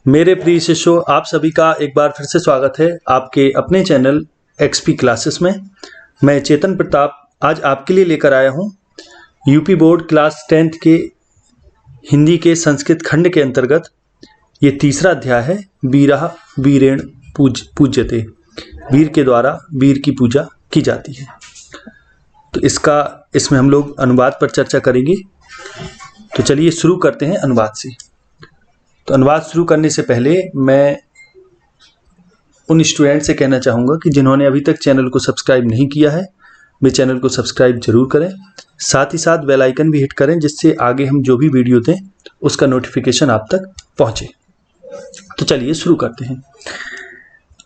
मेरे प्रिय शिष्यों, आप सभी का एक बार फिर से स्वागत है आपके अपने चैनल एक्सपी क्लासेस में। मैं चेतन प्रताप आज आपके लिए लेकर आया हूँ यूपी बोर्ड क्लास 10th के हिंदी के संस्कृत खंड के अंतर्गत ये तीसरा अध्याय है, वीरः वीरेण पूज्यते। वीर के द्वारा वीर की पूजा की जाती है। तो इसमें हम लोग अनुवाद पर चर्चा करेंगे। तो चलिए शुरू करते हैं अनुवाद से। तो अनुवाद शुरू करने से पहले मैं उन स्टूडेंट से कहना चाहूँगा कि जिन्होंने अभी तक चैनल को सब्सक्राइब नहीं किया है, वे चैनल को सब्सक्राइब जरूर करें। साथ ही साथ बेल आइकन भी हिट करें, जिससे आगे हम जो भी वीडियो दें उसका नोटिफिकेशन आप तक पहुँचे। तो चलिए शुरू करते हैं।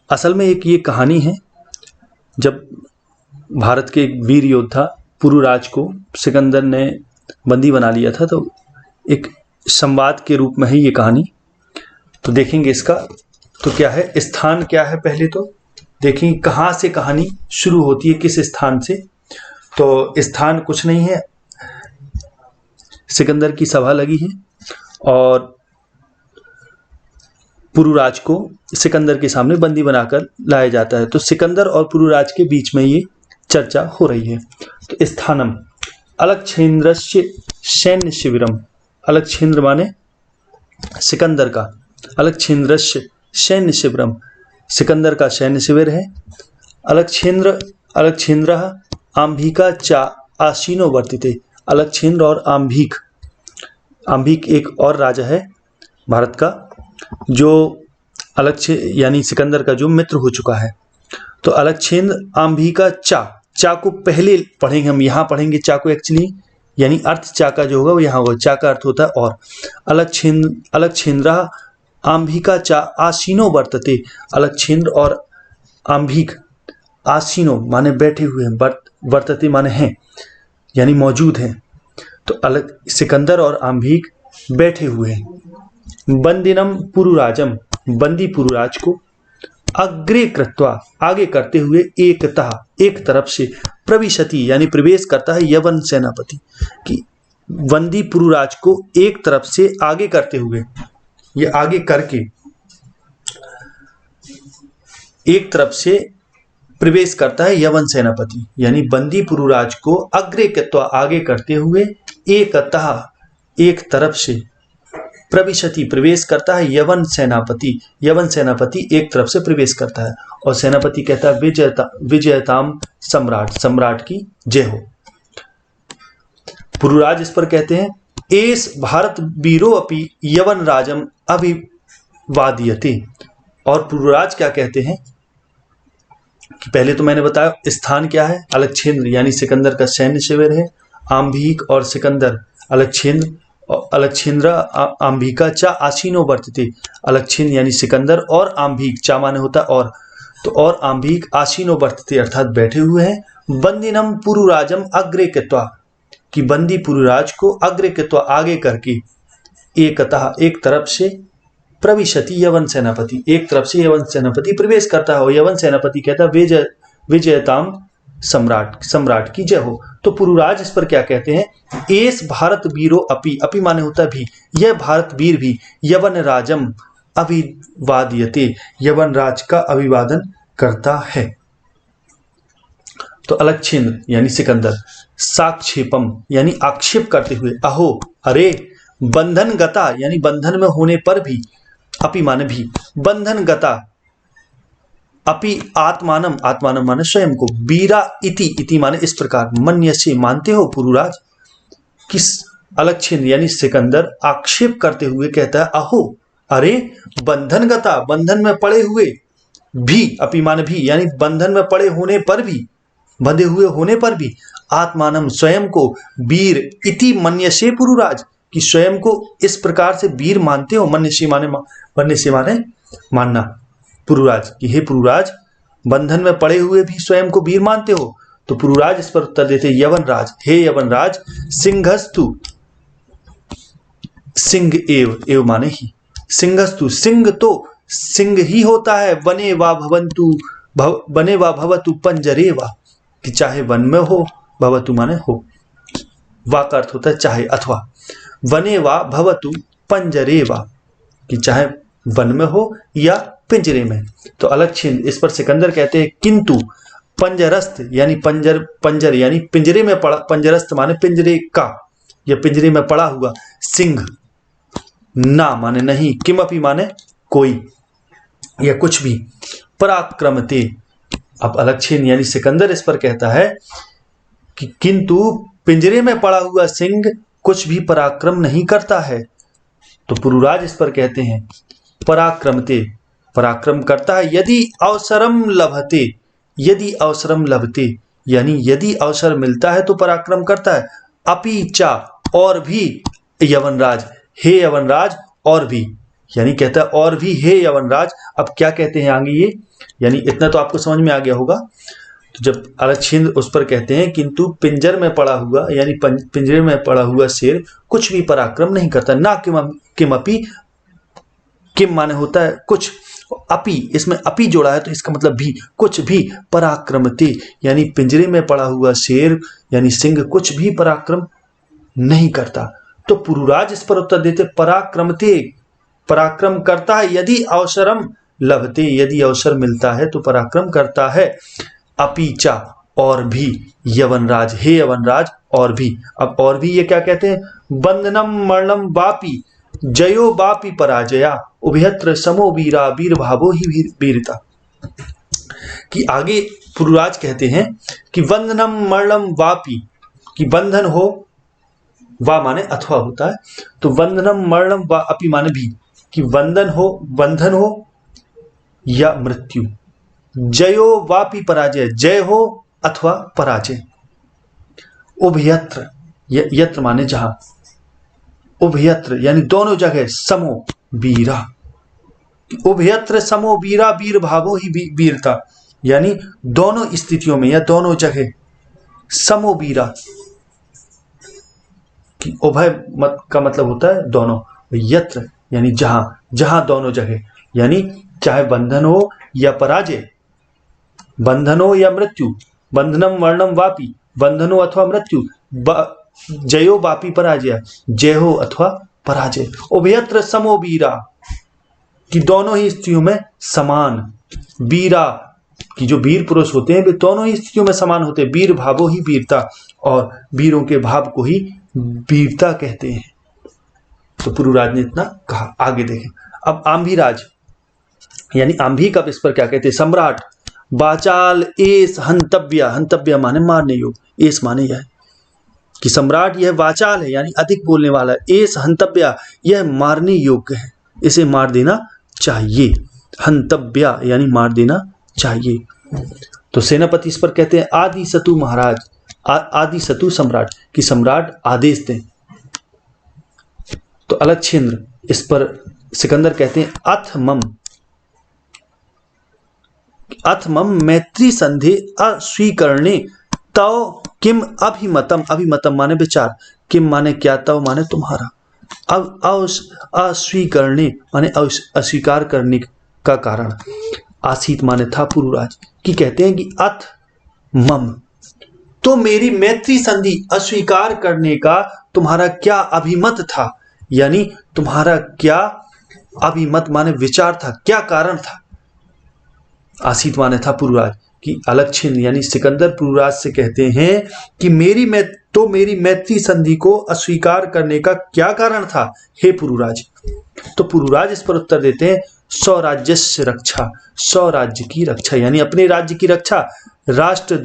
असल में एक ये कहानी है, जब भारत के एक वीर योद्धा पुरुराज को सिकंदर ने बंदी बना लिया था, तो एक संवाद के रूप में है ये कहानी। तो देखेंगे इसका तो क्या है, स्थान क्या है, पहले तो देखेंगे कहाँ से कहानी शुरू होती है, किस स्थान से। तो स्थान कुछ नहीं है, सिकंदर की सभा लगी है और पुरुराज को सिकंदर के सामने बंदी बनाकर लाया जाता है। तो सिकंदर और पुरुराज के बीच में ये चर्चा हो रही है। तो स्थानम अलक्षेन्द्रस्य सैन्य शिविरम। अलक्षेन्द्र माने सिकंदर का, अलक्षेन्द्रस्य सैन्य शिविरम, सिकंदर का सैन्य शिविर है। अलक्षेन्द्र आंभिका चा आसीनो वर्तिते। अलक्षेन्द्र और आंभिक एक और राजा है भारत का, जो यानी सिकंदर का जो मित्र हो चुका है। तो अलक्षेन्द्र आंभिका चा को पहले पढ़ेंगे हम, यहाँ पढ़ेंगे चा को एक्चुअली, यानी अर्थ चा का जो होगा वो यहाँ होगा। चा का अर्थ होता है और। अलक्षेन्द्र आंभिका चा आसीनो वर्तते। अलक्षेन्द्र और आंभिक, आसीनो माने बैठे हुए हैं, वर्तते माने हैं, यानी मौजूद हैं। तो सिकंदर और आंभिक बैठे हुए हैं। बंदिनम पुरुराजम, बंदी पुरुराज को, अग्रे कृत्वा आगे करते हुए, एकतः एक तरफ से, प्रविशति यानी प्रवेश करता है, यवन सेनापति कि बंदी पुरुराज को एक तरफ से आगे करते हुए, ये आगे करके एक तरफ से प्रवेश करता है यवन सेनापति, यानी बंदी पुरुराज को अग्रे कृत्वा आगे करते हुए, एकतः एक तरफ से, प्रविशति प्रवेश करता है, यवन सेनापति, यवन सेनापति एक तरफ से प्रवेश करता है। और सेनापति कहता है विजयताम सम्राट, सम्राट की जय हो। पुरुराज इस पर कहते हैं, एस भारत वीरो अपि यवन राजम अभिवादयते। और पुरुराज क्या कहते हैं कि पहले तो मैंने बताया स्थान क्या है, अलक्षेन्द्र यानी सिकंदर का सैन्य शिविर है। आंभिक और सिकंदर, अलक्षेन्द्र आंभिका चा आसीनो वर्तते। अलक्षेन्द्र यानी सिकंदर और आंभिक, चा माने होता है और, तो और आंभिक आसीनो वर्तते अर्थात बैठे हुए हैं। बंदिनम पुरुराजम अग्रे कृत्वा कि बंदी पुरुराज को अग्रे कृत्वा आगे करके, एकतः एक तरफ से, प्रविशति यवन सेनापति एक तरफ से यवन सेनापति प्रवेश करता है। और यवन सेनापति कहता है विजयताम सम्राट, सम्राट की जय हो। तो पुरुराज इस पर क्या कहते हैं, एस भारत वीरो अपि, अपि माने होता है भी, यह भारत वीर भी, यवन राजम अभिवादयते, यवन राज का अभिवादन करता है। तो अलक्षेन्द्र यानी सिकंदर, साक्षेपम यानी आक्षेप करते हुए, अहो अरे, बंधन गता यानी बंधन में होने पर भी, अपि माने भी, बंधन गता, अपि आत्मानम, आत्मानम माने स्वयं को, वीरा इति माने इस प्रकार, मन्यसे मानते हो पुरुराज। किस अलक्षेन्द्र यानी सिकंदर आक्षेप करते हुए कहता है, अहो अरे, बंधन गता बंधन में पड़े हुए भी, अपि माने भी यानी बंधन में पड़े होने पर भी, बंधे हुए होने पर भी, आत्मानम स्वयं को, वीर इति मन्यसे पुरुराज कि स्वयं को इस प्रकार से वीर मानते हो। मन्यसे माने मानना, पुरुराज कि हे पुरुराज, बंधन में पड़े हुए भी स्वयं को वीर मानते हो। तो पुरुराज इस पर उत्तर देते, यवन राज, हे यवन राज, सिंहस्तु, सिंह एव माने ही, सिंहस्तु सिंह तो सिंह ही होता है, बने वा भवतु पंजरे वा कि चाहे वन में हो, भवतु माने हो, वा का अर्थ होता है चाहे अथवा, वने वा भवतु पंजरे वा कि चाहे वन में हो या पिंजरे में। तो अलग छिंद इस पर सिकंदर कहते हैं किंतु पंजरस्थ यानी पंजर यानी पिंजरे में पड़ा, पंजरस्थ माने पिंजरे का या पिंजरे में पड़ा हुआ, सिंह ना माने नहीं, किमपि माने कोई या कुछ भी, पराक्रमते। अब अलग छिंद यानी सिकंदर इस पर कहता है कि किंतु पिंजरे में पड़ा हुआ सिंह कुछ भी पराक्रम नहीं करता है। तो पुरुराज इस पर कहते हैं पराक्रमते, पराक्रम करता है, यदि अवसरम लभते, यदि अवसरम लभते यानी यदि अवसर मिलता है तो पराक्रम करता है। अपीचा और भी यवनराज, हे यवनराज और भी, यानी कहता है और भी हे यवनराज। अब क्या कहते हैं आगे ये, यानी इतना तो आपको समझ में आ गया होगा। तो जब अलच्छिंद उस पर कहते हैं किंतु पिंजर में पड़ा हुआ यानी पिंजरे में पड़ा हुआ शेर कुछ भी पराक्रम नहीं करता, ना किमपि, किम माने होता है कुछ, अपि इसमें अपि जोड़ा है तो इसका मतलब भी, कुछ भी, पराक्रमते यानी पिंजरे में पड़ा हुआ शेर यानी सिंह कुछ भी पराक्रम नहीं करता। तो पुरुराज इस पर उत्तर देते पराक्रमते, पराक्रम करता है, यदि अवसरम लभते यदि अवसर मिलता है तो पराक्रम करता है। अपीचा और भी यवनराज, हे यवनराज और भी। अब और भी ये क्या कहते हैं, बंधनम मरणम वापि जयो वापि पराजया उभयत्र समो वीरा वीर भावो ही वीरता। कि आगे पुरुराज कहते हैं कि बंधनम मरणम वापि, कि बंधन हो, वा माने अथवा होता है, तो बंधनम मरणम वा अपि माने भी, कि बंधन हो या मृत्यु, जयो वापि पराजय, जय हो अथवा पराजय। उभयत्र, यत्र माने जहां, उभयत्र यानी दोनों जगह, समो वीरा, उभयत्र समो वीरा वीर भावो ही वीरता, यानी दोनों स्थितियों में या दोनों जगह, समो वीरा कि उभय मत का मतलब होता है दोनों, यत्र यानी जहां, जहां दोनों जगह, यानी चाहे बंधन हो या पराजय, बंधन हो या मृत्यु, बंधनम मरणम वापि, बंधन हो अथवा मृत्यु, जयो वापि पराजय, जय हो अथवा पराजय। उभयत्र समो वीरा कि दोनों ही स्थितियों में समान, वीरा कि जो वीर पुरुष होते हैं वे दोनों ही स्थितियों में समान होते हैं, वीर भावो ही वीरता, और वीरों के भाव को ही वीरता कहते हैं। तो पुरुराज ने इतना कहा। आगे देखें अब आंभीराज यानी आंभी का इस पर क्या कहते हैं, सम्राट वाचाल एस हंतव्य, हंतव्य माने मारने योग्य, एस माने यह कि सम्राट यह वाचाल है यानी अधिक बोलने वाला है, एस हंतव्य यह मारने योग्य है, इसे मार देना चाहिए, हंतव्य यानी मार देना चाहिए। तो सेनापति इस पर कहते हैं आदि सतु महाराज, आदि सतु सम्राट कि सम्राट आदेश दें। तो अलच्छिंद्र इस पर सिकंदर कहते हैं अथ मम मैत्री संधि अस्वीकरणे तव किम अभिमतम, अभिमतम माने विचार, किम माने क्या, तव माने तुम्हारा, अब अस्वीकरणे माने अस्वीकार करने का कारण, आसीत माने था पुरुराज, कि कहते हैं कि अथ मम तो मेरी मैत्री संधि अस्वीकार करने का तुम्हारा क्या अभिमत था, यानी तुम्हारा क्या अभिमत माने विचार था, क्या कारण था। आसीत माने था पुरुराज कि अलच्छिंद यानी सिकंदर पुरुराज से कहते हैं कि मेरी मैत्री संधि को अस्वीकार करने का क्या कारण था हे पुरुराज। तो पुरुराज इस पर उत्तर देते हैं स्वराज्यस्य रक्षा, स्वराज्य की रक्षा यानी अपने राज्य की रक्षा, राष्ट्र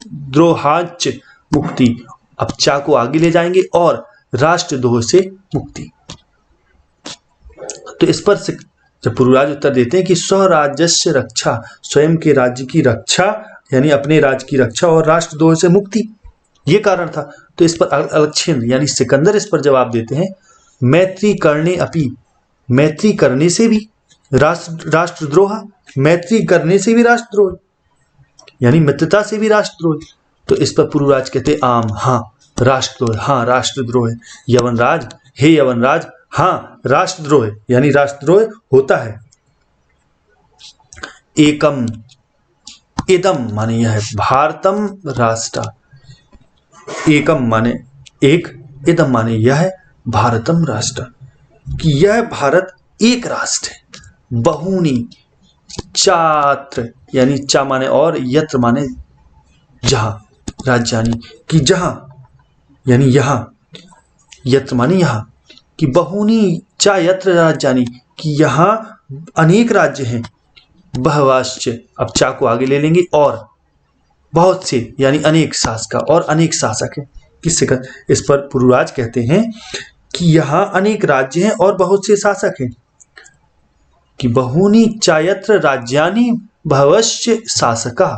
द्रोहाच मुक्ति, अब चा को आगे ले जाएंगे, और राष्ट्रद्रोह से मुक्ति। तो इस पर जब पुरुराज उत्तर देते हैं कि स्वराज्यस्य रक्षा, स्वयं के राज्य की रक्षा यानी अपने राज्य की रक्षा और राष्ट्रद्रोह से मुक्ति, ये कारण था। तो इस पर अलच्छिंद यानी सिकंदर इस पर जवाब देते हैं मैत्री करने अपि, मैत्री करने से भी राष्ट्रद्रोह, मैत्री करने से भी राष्ट्रद्रोह यानी मित्रता से भी राष्ट्रद्रोह। तो इस पर पुरुराज कहते आम, हाँ राष्ट्रद्रोह, हाँ राष्ट्रद्रोह, यवनराज हे यवनराज हाँ राष्ट्रद्रोह यानी राष्ट्रद्रोह होता है। एकम इदम माने यह है, भारतम राष्ट्र, एकम माने एक, इदम माने यह है, भारतम राष्ट्र कि यह भारत एक राष्ट्र है। बहूनी चात्र यानी चा माने और, यत्र माने जहां, राज्यानी कि जहां यानी यहां, यत्र माने यहां, कि बहूनी चा यत्र राज्यानी कि यहां अनेक राज्य हैं। बहवाश्च, अब चा को आगे ले लेंगे, और बहुत से यानी अनेक शासका, और अनेक शासक है। किससे कर, इस पर पुरुराज कहते हैं कि यहां अनेक राज्य हैं और बहुत से शासक हैं। कि बहूनी चायत्र राज्यानि बहवश्च शासका,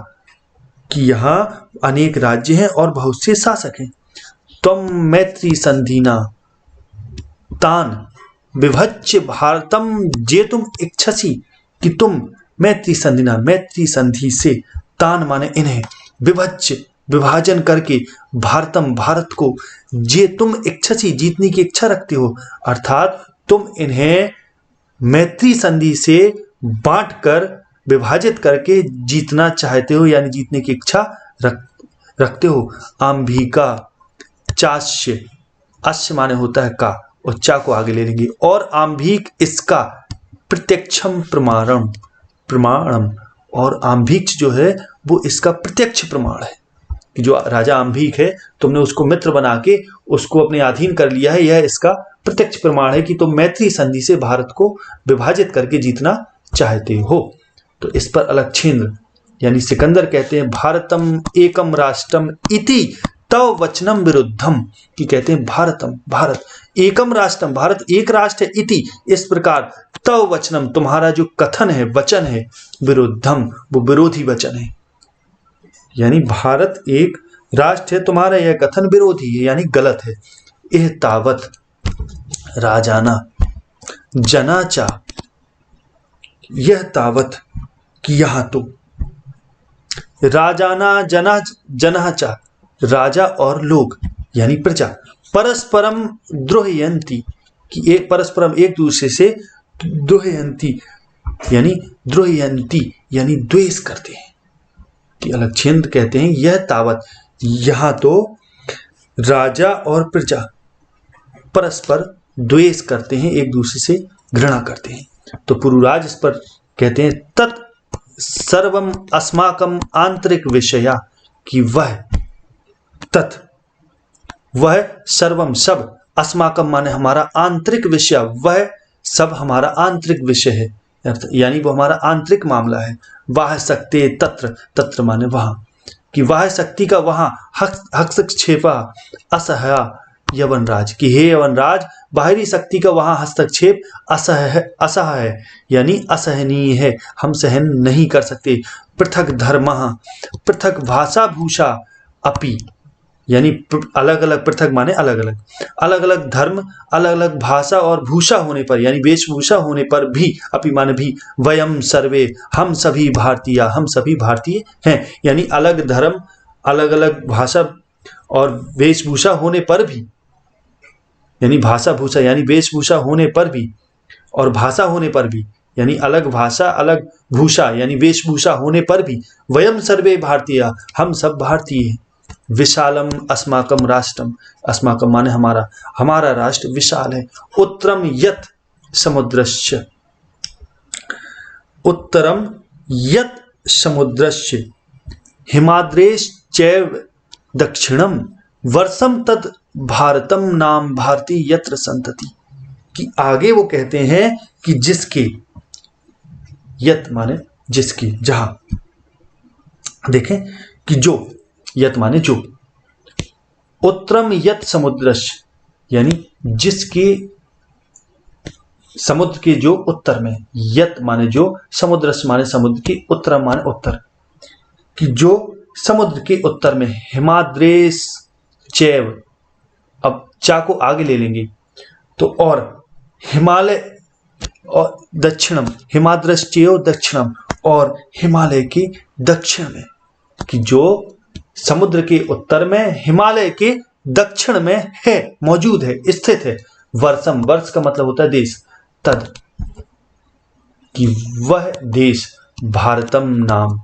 कि यहां अनेक राज्य हैं और बहुत से शासक हैं। त्वं मैत्री संधिना तान विभज्य भारतम जेतुम इच्छसि, कि तुम मैत्री संधिना, मैत्री संधि से, तान माने इन्हें, विभज्य विभाजन करके, भारतम भारत को, जे तुम इच्छसी जीतने की इच्छा रखते हो, अर्थात तुम इन्हें मैत्री संधि से बांटकर, विभाजित करके जीतना चाहते हो, यानी जीतने की इच्छा रखते हो। आंभिका चास्य, अश्य माने होता है का, और चा को आगे ले लेंगे, और आंभिक इसका प्रत्यक्षम प्रमाणम, प्रमाणम, और आंभिक जो है वो इसका प्रत्यक्ष प्रमाण है कि जो राजा आंभिक है तुमने उसको मित्र बना के उसको अपने अधीन कर लिया है, यह इसका प्रत्यक्ष प्रमाण है कि तुम मैत्री संधि से भारत को विभाजित करके जीतना चाहते हो। तो इस पर अलक्षेंद्र यानी सिकंदर कहते हैं भारतम एकम राष्ट्रम इति तव वचनम विरुद्धम, कि कहते हैं भारतम भारत, एकम राष्ट्रम भारत एक राष्ट्र है, इति इस प्रकार, तव वचनम तुम्हारा जो कथन है, वचन है, विरुद्धम वो विरोधी वचन है, यानी भारत एक राष्ट्र है, तुम्हारा यह कथन विरोधी है यानी गलत है। एह तावत राजाना जनाचा, यह तावत कि यहां तो, राजाना जना जनाचा राजा और लोग यानी प्रजा, परस्परम द्रोहयंती कि एक परस्परम एक दूसरे से, द्रोहयंती यानी द्रोहयंती यानी द्वेष करते हैं। कि अलक्षेंद्र कहते हैं यह तावत, यहां तो राजा और प्रजा परस्पर द्वेष करते हैं, एक दूसरे से घृणा करते हैं। तो पुरुराज इस पर कहते हैं तत् सर्वम अस्माकम आंतरिक विषया, कि वह तत् वह सर्वम सब, अस्माकम माने हमारा, आंतरिक विषय वह सब हमारा आंतरिक विषय है, यानी वो हमारा आंतरिक मामला है। वाह शक्ति तत्र, तत्र माने वहां, कि वाह शक्ति का वहां, हस्तक्षेपा असह्या यवनराज, कि हे यवनराज बाहरी शक्ति का वहां हस्तक्षेप असह्य है यानी असहनीय है, हम सहन नहीं कर सकते। पृथक धर्म, पृथक भाषा भूषा अपि, यानी अलग अलग, पृथक माने अलग अलग, अलग अलग धर्म, अलग अलग भाषा और भूषा होने पर यानी वेशभूषा होने पर भी, अपि माने भी, वयम सर्वे हम सभी भारतीय, हम सभी भारतीय हैं, यानी अलग धर्म, अलग अलग भाषा और वेशभूषा होने पर भी, यानी भाषा भूषा यानी वेशभूषा होने पर भी, और भाषा होने पर भी, यानी अलग भाषा अलग भूषा यानी वेशभूषा होने पर भी, वयम सर्वे भारतीय हम सब भारतीय हैं। विशालम अस्माकम राष्ट्रम, अस्माकम माने हमारा, हमारा राष्ट्र विशाल है। उत्तरम यत समुद्रस्य, उत्तरम यत समुद्रस्य हिमाद्रेश चैव दक्षिणम वर्षम तद भारतम नाम भारती यत्र संतति, कि आगे वो कहते हैं कि जिसके, यत माने जिसके, जहां, देखें कि जो, यत माने जो, उत्तरम यत समुद्रस्य यानी जिसके, समुद्र के जो उत्तर में, यत माने जो, समुद्रस्य माने समुद्र के, उत्तरम माने उत्तर, कि जो समुद्र के उत्तर में, हिमाद्रेश चैव, अब चा को आगे ले लेंगे तो, और हिमालय और दक्षिणम, हिमाद्रश्चेयो दक्षिणम, और हिमालय के दक्षिण में, कि जो समुद्र के उत्तर में, हिमालय के दक्षिण में है, मौजूद है, स्थित है। वर्षम, वर्ष का मतलब होता है देश, तद कि वह देश, भारतम नाम,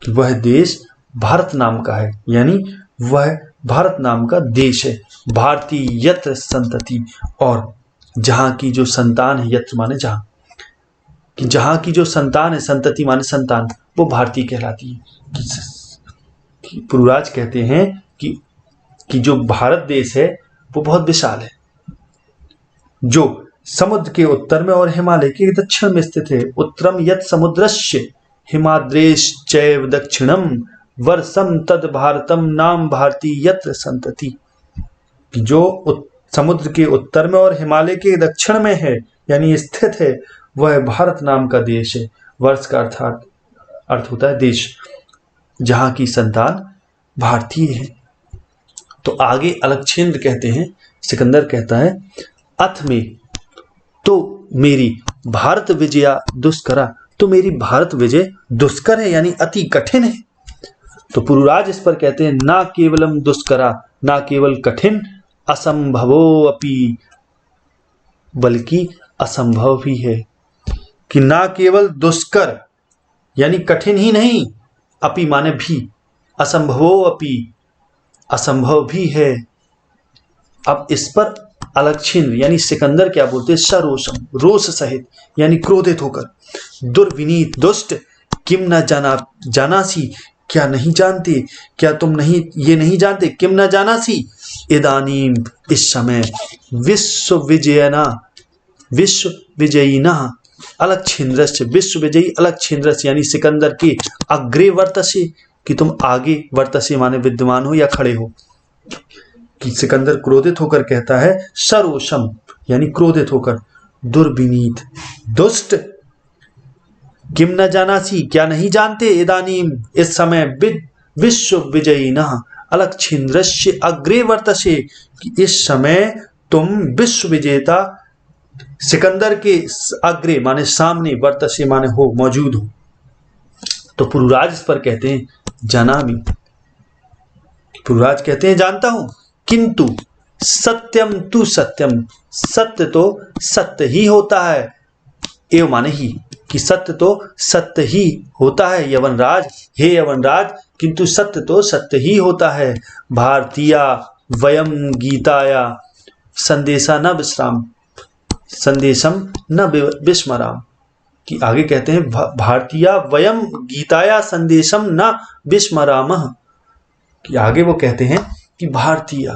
कि वह देश भारत नाम का है, यानी वह भारत नाम का देश है। भारतीय यत्र संतति, और जहाँ की जो संतान है, यत्र माने जहाँ, कि जहाँ की जो संतान है, संतति माने संतान, वो भारतीय कहलाती है। कि पुरुराज कहते हैं कि जो भारत देश है वो बहुत विशाल है, जो समुद्र के उत्तर में और हिमालय के दक्षिण में स्थित है। उत्तरम यत् समुद्रस्य हिमाद्रेश चैव दक्षिणम वर्षम तद भारतम नाम भारती यत्र संतति। जो समुद्र के उत्तर में और हिमालय के दक्षिण में है यानी स्थित है, वह भारत नाम का देश है। वर्ष का अर्थ होता है देश, जहाँ की संतान भारतीय है। तो आगे अलक्षेंद्र कहते हैं, सिकंदर कहता है अथ में तो मेरी भारत विजया दुष्करा, तो मेरी भारत विजय दुष्कर है यानी अति कठिन है। तो पुरुराज इस पर कहते हैं ना केवलम दुष्करा, ना केवल कठिन, असंभवो अपि, बल्कि असंभव भी है। कि ना केवल दुष्कर यानी कठिन ही नहीं, अपि माने भी, असंभवो अपि, असंभव भी है। अब इस पर अलक्षेंद्र यानी सिकंदर क्या बोलते हैं, सरोषम, रोष सहित यानी क्रोधित होकर, दुर्विनीत, दुष्ट, किम न जानासी, क्या नहीं जानते, क्या तुम नहीं ये नहीं जानते, किम न जानासी, इदानीम इस समय, विश्व विजयिना अलक्षेंद्रस्य, विश्व विजयी अलक्षेंद्रस्य यानी सिकंदर के, अग्रे वर्तसे, कि तुम आगे, वर्तसे माने विद्यमान हो या खड़े हो। कि सिकंदर क्रोधित होकर कहता है सरोषम यानी क्रोधित होकर, दुर्विनीत, दुष्ट, किम न जानासी, क्या नहीं जानते, इदानीम इस समय, विश्व विजयिना अलक्षेंद्रस्य अग्रे वर्तसे, कि इस समय तुम विश्व विजेता सिकंदर के अग्रे माने सामने, वर्तसे माने हो, मौजूद हो। तो पुरुराज इस पर कहते हैं जानामि, पुरुराज कहते हैं जानता हूं, किंतु सत्यम तु सत्यम, सत्य तो सत्य ही होता है, एवं माने ही, कि सत्य तो सत्य ही होता है यवनराज, हे यवनराज, किंतु सत्य तो सत्य ही होता है। भारतीया वयम गीताया संदेशा न विश्राम, संदेशम न विस्मराम। कि आगे कहते हैं भारतीया वयम गीताया संदेशम न विस्मरामः। कि आगे वो कहते हैं कि भारतीय,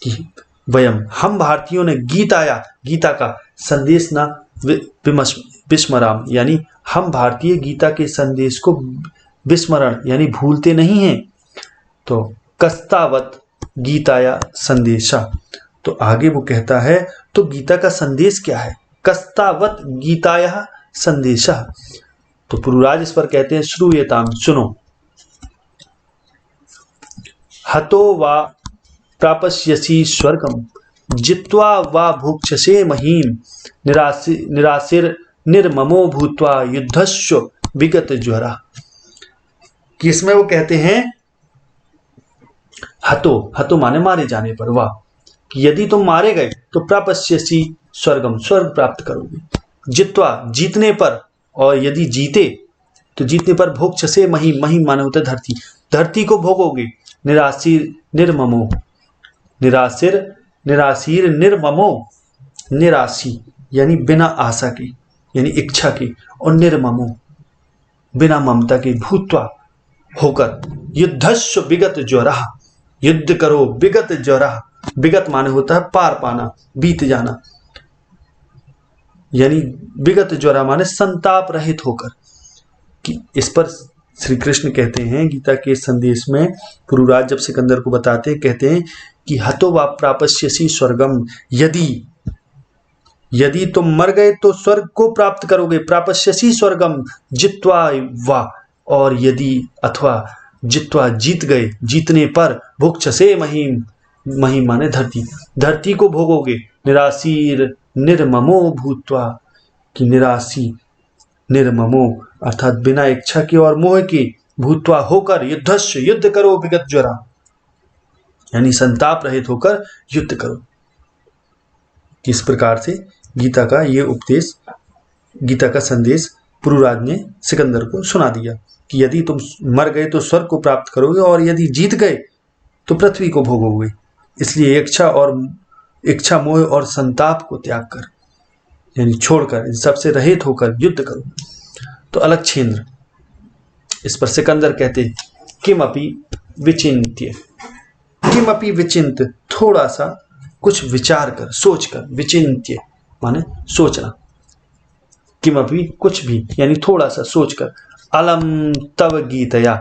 कि वयम हम भारतीयों ने, गीताया गीता का, संदेश न विस्मराम यानी हम भारतीय गीता के संदेश को विस्मरण यानी भूलते नहीं हैं। तो कस्तावत गीताया संदेशा, तो आगे वो कहता है तो गीता का संदेश क्या है, कस्तावत गीताया संदेशा। तो पुरुराज इस पर कहते हैं श्रूयताम, सुनो, हतो वा प्रापस्यसि स्वर्गम जित्वा वा भुक्षसे महीम निराशिर निर्ममो भूत्वा युद्धस्व विगत ज्वरा। कि इसमें वो कहते हैं हतो माने मारे जाने पर, वाह, कि यदि तुम मारे गए तो प्रापस्यसि स्वर्गम, स्वर्ग प्राप्त करोगे, जित्वा जीतने पर, और यदि जीते तो जीतने पर, भोक्षसे महीम, महीम माने होता है धरती, धरती को भोगोगे, निराशिर निर्ममो, निराशीर निर्ममो, निराशी यानी बिना आशा के यानी इच्छा के, और निर्ममो बिना ममता के, भूत्वा होकर, युद्धस्व विगत ज्वरा, युद्ध करो, विगत ज्वरा, विगत माने होता है पार पाना, बीत जाना, यानी विगत ज्वरा माने संताप रहित होकर। कि इस पर श्री कृष्ण कहते हैं गीता के संदेश में, पुरुराज जब सिकंदर को बताते हैं, कहते हैं कि हतो वा प्रापस्यसि स्वर्गम, यदि तुम मर गए तो स्वर्ग को प्राप्त करोगे, प्रापस्यसि स्वर्गम जित्वा वा, और यदि अथवा जित्वा जीत गए, जीतने पर, भुक्षसे महीम, महीम माने धरती, धरती को भोगोगे, निराशीर निर्ममो भूत्वा, कि निराशी निर्ममो अर्थात बिना इच्छा के और मोह के, भूत्वा होकर, युद्धस्व युद्ध करो, विगत ज्वरा यानी संताप रहित होकर युद्ध करो। इस प्रकार से गीता का ये उपदेश, गीता का संदेश पुरुराज ने सिकंदर को सुना दिया कि यदि तुम मर गए तो स्वर्ग को प्राप्त करोगे, और यदि जीत गए तो पृथ्वी को भोगोगे। इसलिए इच्छा और इच्छा मोह और संताप को त्याग कर, यानी छोड़कर, इन सबसे रहित होकर युद्ध करो। तो अलक्षेंद्र इस पर सिकंदर कहते किमपि विचिन्त्य, किमपि विचिंत, थोड़ा सा कुछ विचार कर, सोच कर, विचिन्त्य माने सोचना, किमपि कुछ भी यानी थोड़ा सा सोच कर, अलम तव गीतया,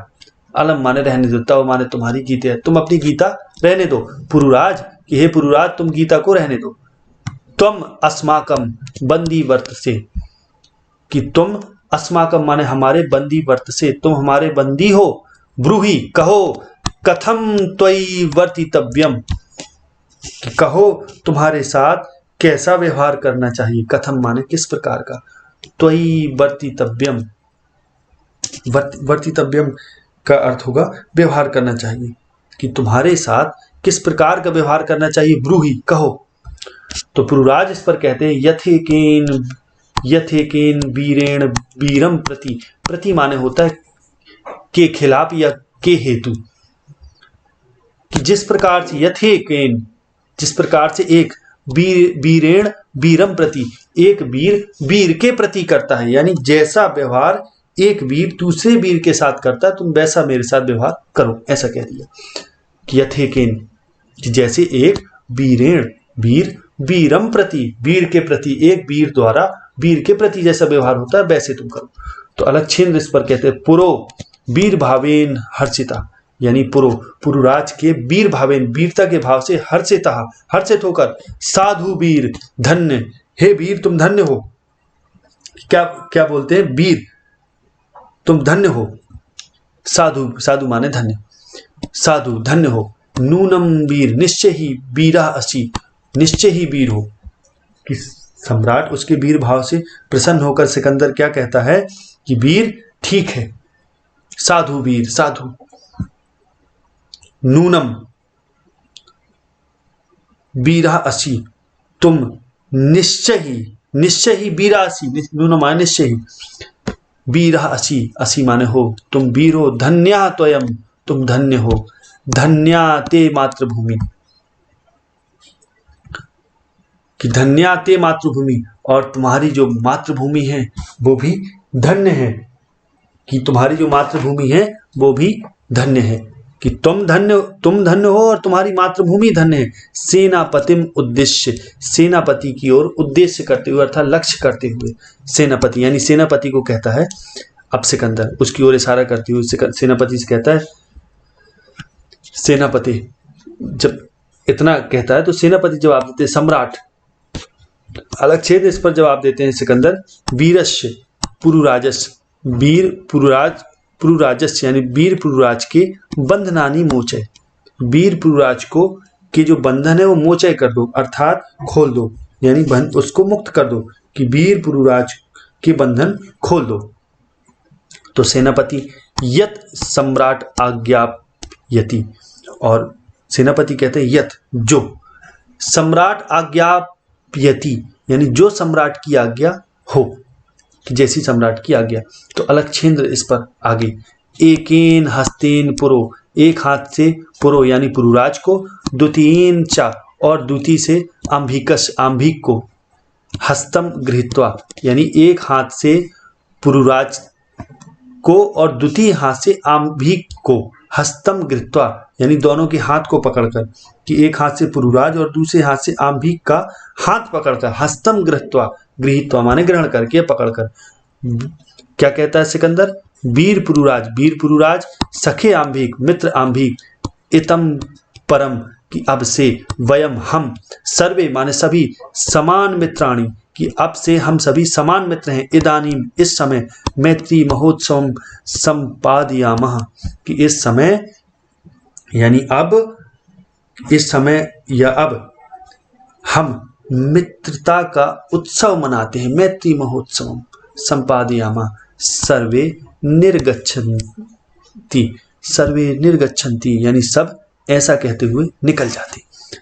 अलम माने रहने दो, तव माने तुम्हारी, गीता तुम अपनी गीता रहने दो, पुरुराज कि हे पुरुराज तुम गीता को रहने दो, तुम अस्माकम बंदी वर्त से, कि तुम अस्माकम माने हमारे, बंदी वर्त से तुम हमारे बंदी हो, ब्रूहि कहो, कथम त्वयि वर्तितव्यम, कि कहो तुम्हारे साथ कैसा व्यवहार करना चाहिए, कथम माने किस प्रकार का, त्वयि वर्तितव्यम, वर्तितव्यम का अर्थ होगा व्यवहार करना चाहिए, कि तुम्हारे साथ किस प्रकार का व्यवहार करना चाहिए, ब्रूहि कहो। तो पुरुराज इस पर कहते हैं यथेकेन वीरेण वीरम प्रति, प्रति माने होता है के खिलाफ या के हेतु, कि जिस प्रकार से यथेकेन, जिस प्रकार से एक वीरेण वीरम प्रति, एक वीर वीर के प्रति करता है, यानी जैसा व्यवहार एक वीर दूसरे वीर के साथ करता है तुम वैसा मेरे साथ व्यवहार करो, ऐसा कह दिया कि यथेकेन, कि जैसे एक वीरेण वीर वीरम प्रति, वीर के प्रति, एक वीर द्वारा वीर के प्रति जैसा व्यवहार होता है वैसे तुम करो। तो अलक्षेंद्र इस पर कहते हैं पुरो वीर भावेन हर्षिता, यानी पुरुराज के वीर भावेन, वीरता के भाव से हर्षिता, हर्षित होकर, साधु वीर धन्य, हे वीर तुम धन्य हो, क्या क्या बोलते हैं, वीर तुम धन्य हो, साधु, साधु माने धन्य, साधु धन्य हो, नूनम वीर निश्चय ही वीरा असी, निश्चय ही वीर हो, कि सम्राट उसके वीर भाव से प्रसन्न होकर सिकंदर क्या कहता है कि वीर ठीक है, साधु वीर साधु, नूनम वीरा असी, तुम निश्चय ही वीरा असी, नूनम माने निश्चय ही, वीरा असी, असी माने हो, तुम वीर हो, धन्या त्वयम, तुम धन्य हो, धन्या ते मातृभूमि, कि धन्या ते मातृभूमि, और तुम्हारी जो मातृभूमि है वो भी धन्य है, कि तुम्हारी जो मातृभूमि है वो भी धन्य है, कि तुम धन्य हो और तुम्हारी मातृभूमि धन्य है। सेनापतिम उद्देश्य, सेनापति की ओर उद्देश्य करते हुए अर्थात लक्ष्य करते हुए, सेनापति यानी सेनापति को कहता है अब सिकंदर, उसकी ओर इशारा करते हुए सेनापति से कहता है, सेनापति जब इतना कहता है तो सेनापति जवाब देते हैं सम्राट, अलक्षेद इस पर जवाब देते हैं सिकंदर, वीरस्य पुरुराजस, वीर पुरुराजस यानी वीर पुरुराज के बंधनानी मोचय, वीर पुरुराज को के जो बंधन है वो मोचय कर दो, अर्थात खोल दो, यानी उसको मुक्त कर दो, कि वीर पुरुराज के बंधन खोल दो। तो सेनापति यत सम्राट आज्ञापयति, और सेनापति कहते हैं यत जो, सम्राट आज्ञापयति यानी जो सम्राट की आज्ञा हो, कि जैसी सम्राट की आज्ञा। तो अलक्षेंद्र इस पर आगे, एकेन हस्तेन पुरो, एक हाथ से पुरो यानी पुरुराज को, द्वितीयेन च और द्वितीय से आंभिकस, आंभिक को, हस्तम गृहीत्वा यानी एक हाथ से पुरुराज को और द्वितीय हाथ से आंभिक को, हस्तम गृहीत्वा यानी दोनों के हाथ को पकड़कर, कि एक हाथ से पुरुराज और दूसरे हाथ से आंभिक का हाथ पकड़कर, हस्तम गृहीत्वा, गृहीत्वा माने ग्रहण करके पकड़कर, क्या कहता है सिकंदर, वीर पुरुराज सखे आंभिक, मित्र आंभिक, इतम परम कि अब से, वयम हम, सर्वे माने सभी, समान मित्राणी कि अब से हम सभी समान मित्र हैं, इदानीम इस समय, मैत्री महोत्सव संपादयामः कि इस समय यानी अब, इस समय या अब हम मित्रता का उत्सव मनाते हैं, मैत्री महोत्सव संपादयामः सर्वे निर्गच्छन्ति यानी सब ऐसा कहते हुए निकल जाते।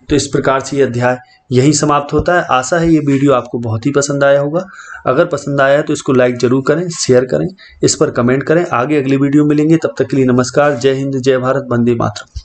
तो इस प्रकार से ये अध्याय यहीं समाप्त होता है। आशा है ये वीडियो आपको बहुत ही पसंद आया होगा। अगर पसंद आया है तो इसको लाइक जरूर करें, शेयर करें, इस पर कमेंट करें। आगे अगली वीडियो मिलेंगे, तब तक के लिए नमस्कार। जय हिंद, जय भारत, वंदे मातरम।